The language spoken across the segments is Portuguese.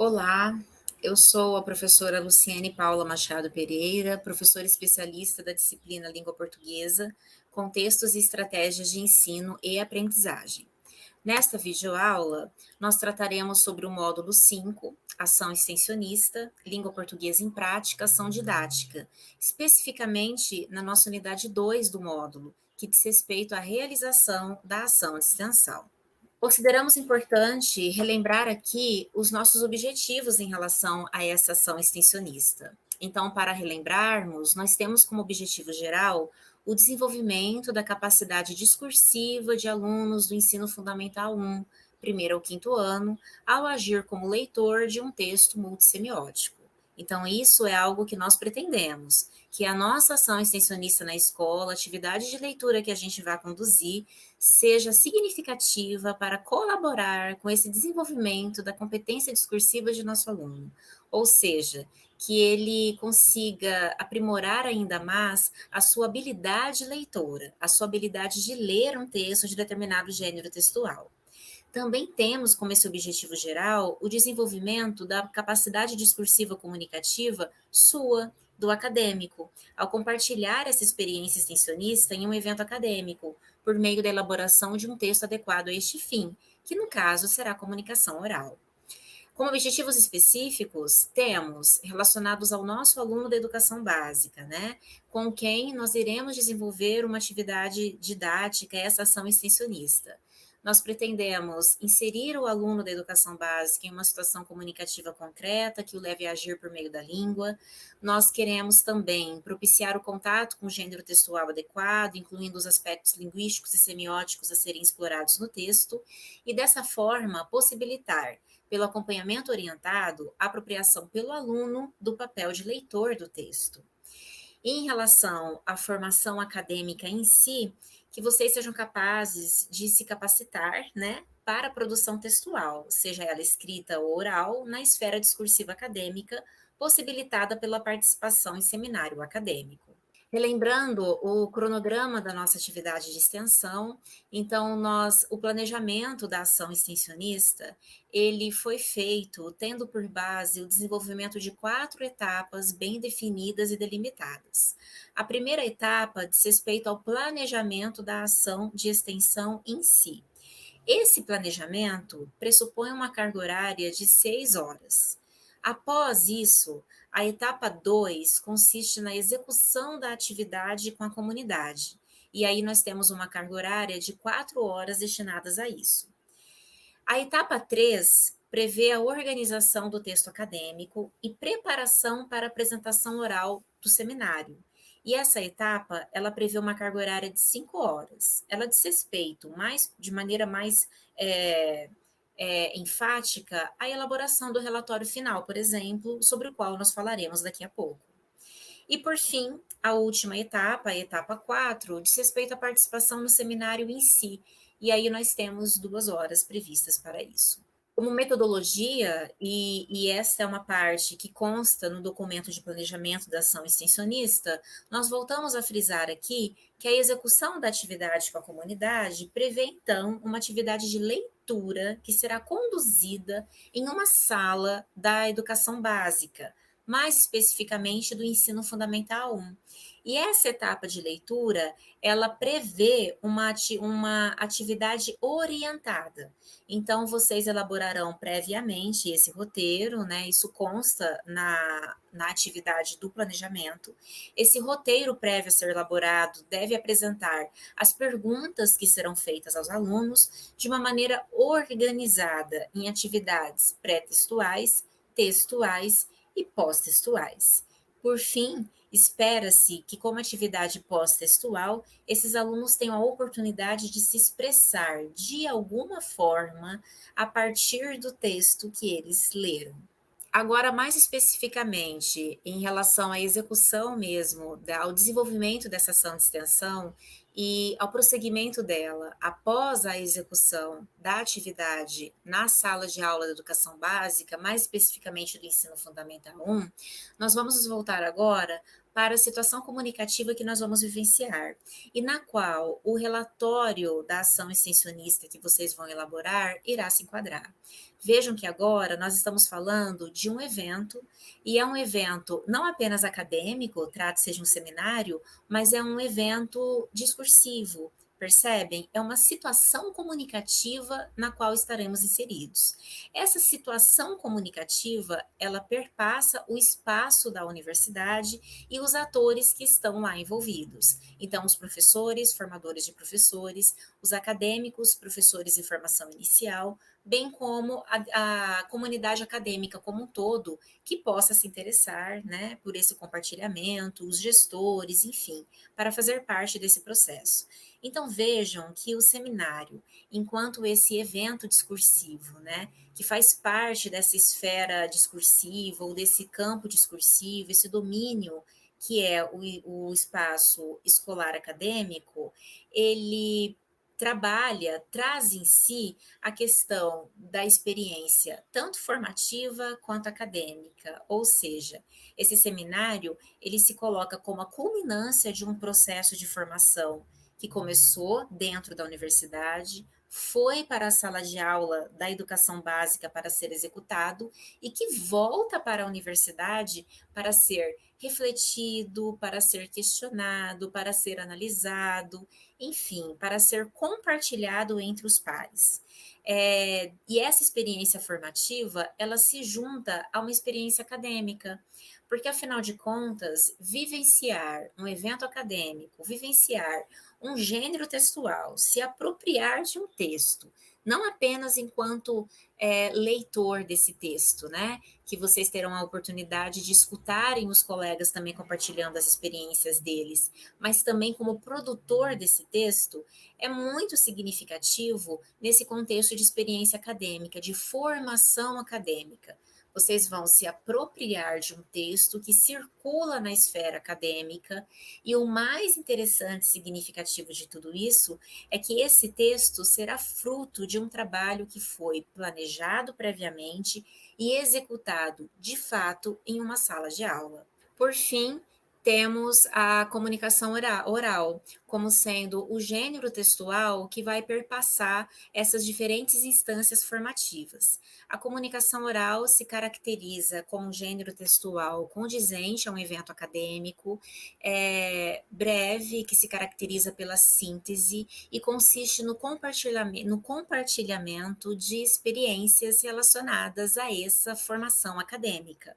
Olá, eu sou a professora Luciene Paula Machado Pereira, professora especialista da disciplina Língua Portuguesa, Contextos e Estratégias de Ensino e Aprendizagem. Nesta videoaula, nós trataremos sobre o módulo 5, Ação Extensionista, Língua Portuguesa em Prática, Ação Didática, especificamente na nossa unidade 2 do módulo, que diz respeito à realização da ação de extensão. Consideramos importante relembrar aqui os nossos objetivos em relação a essa ação extensionista. Então, para relembrarmos, nós temos como objetivo geral o desenvolvimento da capacidade discursiva de alunos do ensino fundamental 1, primeiro ao quinto ano, ao agir como leitor de um texto multissemiótico. Então, isso é algo que nós pretendemos, que a nossa ação extensionista na escola, a atividade de leitura que a gente vai conduzir, seja significativa para colaborar com esse desenvolvimento da competência discursiva de nosso aluno, ou seja, que ele consiga aprimorar ainda mais a sua habilidade leitora, a sua habilidade de ler um texto de determinado gênero textual. Também temos como esse objetivo geral o desenvolvimento da capacidade discursiva comunicativa sua, do acadêmico, ao compartilhar essa experiência extensionista em um evento acadêmico, por meio da elaboração de um texto adequado a este fim, que no caso será a comunicação oral. Como objetivos específicos, temos relacionados ao nosso aluno da educação básica, né? Com quem nós iremos desenvolver uma atividade didática, essa ação extensionista. Nós pretendemos inserir o aluno da educação básica em uma situação comunicativa concreta que o leve a agir por meio da língua. Nós queremos também propiciar o contato com o gênero textual adequado, incluindo os aspectos linguísticos e semióticos a serem explorados no texto, e dessa forma possibilitar pelo acompanhamento orientado, a apropriação pelo aluno do papel de leitor do texto. Em relação à formação acadêmica em si, que vocês sejam capazes de se capacitar, né, para a produção textual, seja ela escrita ou oral, na esfera discursiva acadêmica, possibilitada pela participação em seminário acadêmico. Relembrando o cronograma da nossa atividade de extensão, então o planejamento da ação extensionista, ele foi feito tendo por base o desenvolvimento de 4 etapas bem definidas e delimitadas. A primeira etapa diz respeito ao planejamento da ação de extensão em si. Esse planejamento pressupõe uma carga horária de 6 horas. Após isso, a etapa 2 consiste na execução da atividade com a comunidade. E aí nós temos uma carga horária de 4 horas destinadas a isso. A etapa 3 prevê a organização do texto acadêmico e preparação para a apresentação oral do seminário. E essa etapa, ela prevê uma carga horária de 5 horas. Ela diz respeito de maneira mais enfática à elaboração do relatório final, por exemplo, sobre o qual nós falaremos daqui a pouco. E, por fim, a última etapa, a etapa 4, diz respeito à participação no seminário em si. E aí nós temos 2 horas previstas para isso. Como metodologia, e essa é uma parte que consta no documento de planejamento da ação extensionista, nós voltamos a frisar aqui que a execução da atividade com a comunidade prevê, então, uma atividade de leitura que será conduzida em uma sala da educação básica, mais especificamente do ensino fundamental 1. E essa etapa de leitura, ela prevê uma atividade orientada. Então, vocês elaborarão previamente esse roteiro, né? Isso consta na atividade do planejamento. Esse roteiro prévio a ser elaborado deve apresentar as perguntas que serão feitas aos alunos de uma maneira organizada em atividades pré-textuais, textuais e pós-textuais. Por fim, espera-se que, como atividade pós-textual, esses alunos tenham a oportunidade de se expressar de alguma forma a partir do texto que eles leram. Agora, mais especificamente, em relação à execução mesmo, ao desenvolvimento dessa ação de extensão e ao prosseguimento dela após a execução da atividade na sala de aula da educação básica, mais especificamente do ensino fundamental 1, nós vamos nos voltar agora para a situação comunicativa que nós vamos vivenciar, e na qual o relatório da ação extensionista que vocês vão elaborar irá se enquadrar. Vejam que agora nós estamos falando de um evento, e é um evento não apenas acadêmico, trata-se de um seminário, mas é um evento discursivo, percebem? É uma situação comunicativa na qual estaremos inseridos. Essa situação comunicativa, ela perpassa o espaço da universidade e os atores que estão lá envolvidos. Então, os professores, formadores de professores, os acadêmicos, professores em formação inicial, bem como a comunidade acadêmica como um todo, que possa se interessar, né, por esse compartilhamento, os gestores, enfim, para fazer parte desse processo. Então, vejam que o seminário, enquanto esse evento discursivo, né, que faz parte dessa esfera discursiva ou desse campo discursivo, esse domínio que é o espaço escolar acadêmico, ele trabalha, traz em si a questão da experiência, tanto formativa quanto acadêmica, ou seja, esse seminário, ele se coloca como a culminância de um processo de formação que começou dentro da universidade, foi para a sala de aula da educação básica para ser executado e que volta para a universidade para ser refletido, para ser questionado, para ser analisado, enfim, para ser compartilhado entre os pares. E essa experiência formativa, ela se junta a uma experiência acadêmica, porque afinal de contas, vivenciar um evento acadêmico, vivenciar um gênero textual, se apropriar de um texto, não apenas enquanto leitor desse texto, né? Que vocês terão a oportunidade de escutarem os colegas também compartilhando as experiências deles, mas também como produtor desse texto, é muito significativo nesse contexto de experiência acadêmica, de formação acadêmica. Vocês vão se apropriar de um texto que circula na esfera acadêmica, e o mais interessante e significativo de tudo isso é que esse texto será fruto de um trabalho que foi planejado previamente e executado de fato em uma sala de aula. Por fim, temos a comunicação oral, como sendo o gênero textual que vai perpassar essas diferentes instâncias formativas. A comunicação oral se caracteriza como um gênero textual condizente a um evento acadêmico, breve, que se caracteriza pela síntese e consiste no compartilhamento de experiências relacionadas a essa formação acadêmica,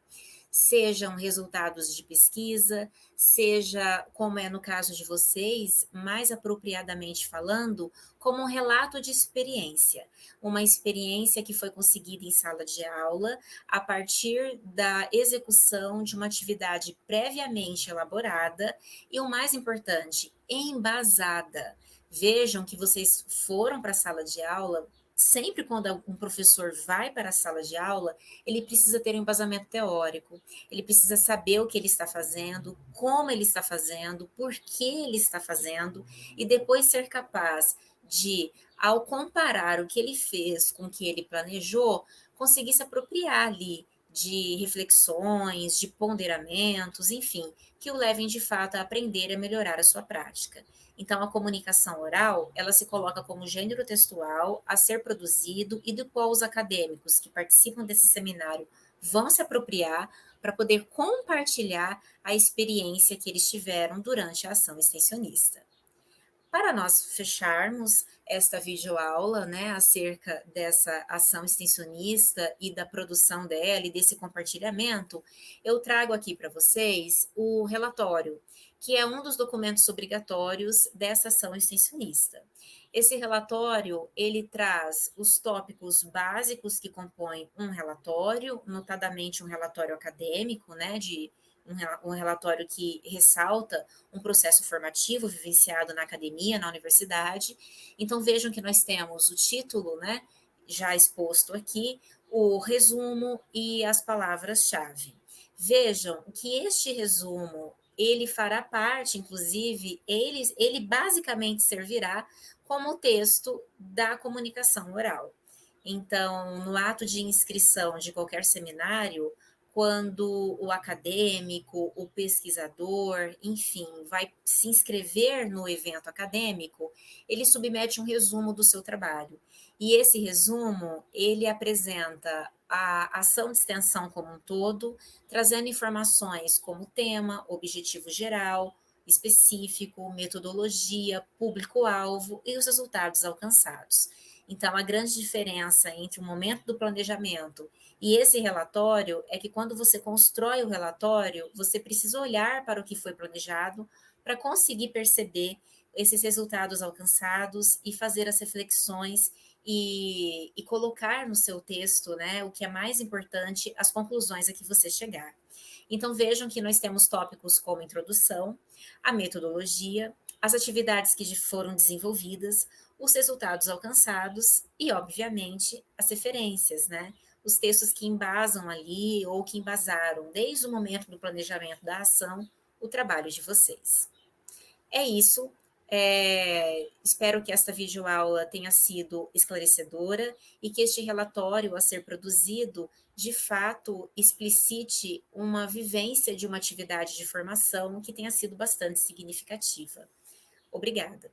sejam resultados de pesquisa, seja, como é no caso de vocês, mais apropriadamente falando, como um relato de experiência, uma experiência que foi conseguida em sala de aula a partir da execução de uma atividade previamente elaborada e, o mais importante, embasada. Vejam que vocês foram para a sala de aula. Sempre quando um professor vai para a sala de aula, ele precisa ter um embasamento teórico, ele precisa saber o que ele está fazendo, como ele está fazendo, por que ele está fazendo, e depois ser capaz de, ao comparar o que ele fez com o que ele planejou, conseguir se apropriar ali de reflexões, de ponderamentos, enfim, que o levem de fato a aprender e a melhorar a sua prática. Então, a comunicação oral, ela se coloca como gênero textual a ser produzido e do qual os acadêmicos que participam desse seminário vão se apropriar para poder compartilhar a experiência que eles tiveram durante a ação extensionista. Para nós fecharmos esta videoaula, né, acerca dessa ação extensionista e da produção dela e desse compartilhamento, eu trago aqui para vocês o relatório, que é um dos documentos obrigatórios dessa ação extensionista. Esse relatório, ele traz os tópicos básicos que compõem um relatório, notadamente um relatório acadêmico, né, de um relatório que ressalta um processo formativo vivenciado na academia, na universidade. Então, vejam que nós temos o título, né, já exposto aqui, o resumo e as palavras-chave. Vejam que este resumo, ele fará parte, inclusive, ele basicamente servirá como texto da comunicação oral. Então, no ato de inscrição de qualquer seminário, quando o acadêmico, o pesquisador, enfim, vai se inscrever no evento acadêmico, ele submete um resumo do seu trabalho. E esse resumo, ele apresenta a ação de extensão como um todo, trazendo informações como tema, objetivo geral, específico, metodologia, público-alvo e os resultados alcançados. Então, a grande diferença entre o momento do planejamento e esse relatório é que quando você constrói o relatório, você precisa olhar para o que foi planejado para conseguir perceber esses resultados alcançados e fazer as reflexões e colocar no seu texto, né, o que é mais importante, as conclusões a que você chegar. Então vejam que nós temos tópicos como introdução, a metodologia, as atividades que foram desenvolvidas, os resultados alcançados e, obviamente, as referências, né? Os textos que embasam ali ou que embasaram desde o momento do planejamento da ação o trabalho de vocês. É isso. Espero que esta videoaula tenha sido esclarecedora e que este relatório a ser produzido, de fato, explicite uma vivência de uma atividade de formação que tenha sido bastante significativa. Obrigada.